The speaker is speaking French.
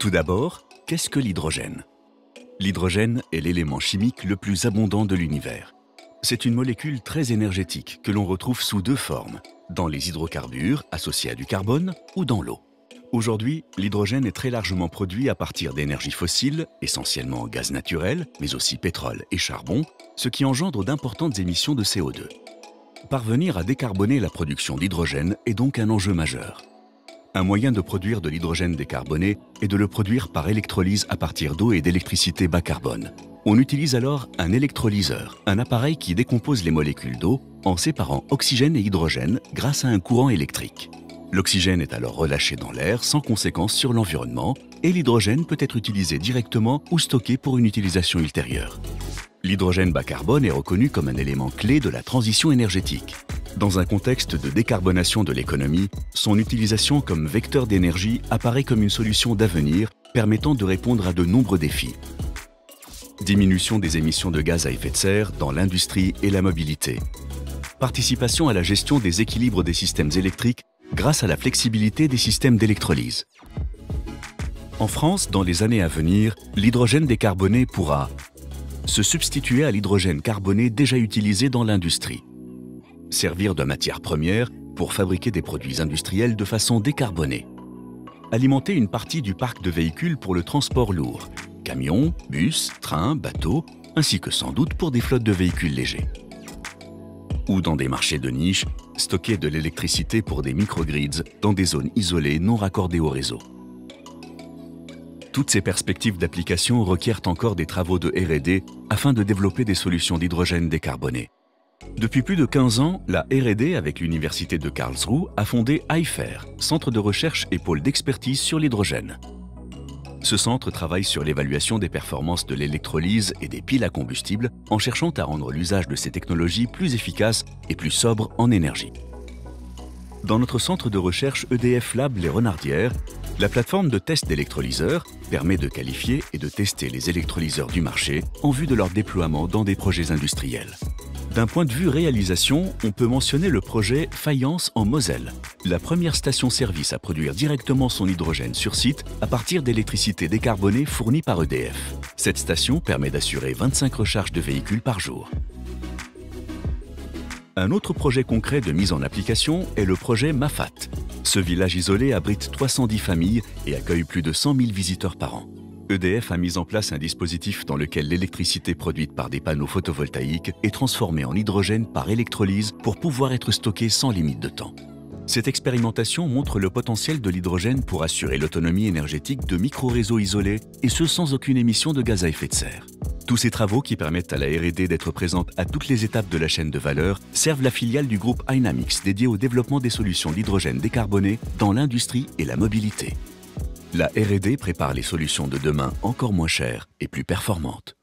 Tout d'abord, qu'est-ce que l'hydrogène? L'hydrogène est l'élément chimique le plus abondant de l'univers. C'est une molécule très énergétique que l'on retrouve sous deux formes, dans les hydrocarbures associés à du carbone ou dans l'eau. Aujourd'hui, l'hydrogène est très largement produit à partir d'énergies fossiles, essentiellement gaz naturel, mais aussi pétrole et charbon, ce qui engendre d'importantes émissions de CO2. Parvenir à décarboner la production d'hydrogène est donc un enjeu majeur. Un moyen de produire de l'hydrogène décarboné est de le produire par électrolyse à partir d'eau et d'électricité bas carbone. On utilise alors un électrolyseur, un appareil qui décompose les molécules d'eau en séparant oxygène et hydrogène grâce à un courant électrique. L'oxygène est alors relâché dans l'air sans conséquence sur l'environnement et l'hydrogène peut être utilisé directement ou stocké pour une utilisation ultérieure. L'hydrogène bas carbone est reconnu comme un élément clé de la transition énergétique. Dans un contexte de décarbonation de l'économie, son utilisation comme vecteur d'énergie apparaît comme une solution d'avenir permettant de répondre à de nombreux défis. Diminution des émissions de gaz à effet de serre dans l'industrie et la mobilité. Participation à la gestion des équilibres des systèmes électriques grâce à la flexibilité des systèmes d'électrolyse. En France, dans les années à venir, l'hydrogène décarboné pourra se substituer à l'hydrogène carboné déjà utilisé dans l'industrie, servir de matière première pour fabriquer des produits industriels de façon décarbonée, alimenter une partie du parc de véhicules pour le transport lourd, camions, bus, trains, bateaux, ainsi que sans doute pour des flottes de véhicules légers. Ou dans des marchés de niche, stocker de l'électricité pour des microgrids dans des zones isolées non raccordées au réseau. Toutes ces perspectives d'application requièrent encore des travaux de R&D afin de développer des solutions d'hydrogène décarboné. Depuis plus de 15 ans, la R&D avec l'Université de Karlsruhe a fondé IFER, Centre de recherche et pôle d'expertise sur l'hydrogène. Ce centre travaille sur l'évaluation des performances de l'électrolyse et des piles à combustible en cherchant à rendre l'usage de ces technologies plus efficace et plus sobre en énergie. Dans notre centre de recherche EDF Lab Les Renardières, la plateforme de test d'électrolyseurs permet de qualifier et de tester les électrolyseurs du marché en vue de leur déploiement dans des projets industriels. D'un point de vue réalisation, on peut mentionner le projet Fayence en Moselle, la première station-service à produire directement son hydrogène sur site à partir d'électricité décarbonée fournie par EDF. Cette station permet d'assurer 25 recharges de véhicules par jour. Un autre projet concret de mise en application est le projet Mafat. Ce village isolé abrite 310 familles et accueille plus de 100 000 visiteurs par an. EDF a mis en place un dispositif dans lequel l'électricité produite par des panneaux photovoltaïques est transformée en hydrogène par électrolyse pour pouvoir être stockée sans limite de temps. Cette expérimentation montre le potentiel de l'hydrogène pour assurer l'autonomie énergétique de micro-réseaux isolés et ce sans aucune émission de gaz à effet de serre. Tous ces travaux qui permettent à la R&D d'être présente à toutes les étapes de la chaîne de valeur servent la filiale du groupe Hynamix dédiée au développement des solutions d'hydrogène décarboné dans l'industrie et la mobilité. La R&D prépare les solutions de demain encore moins chères et plus performantes.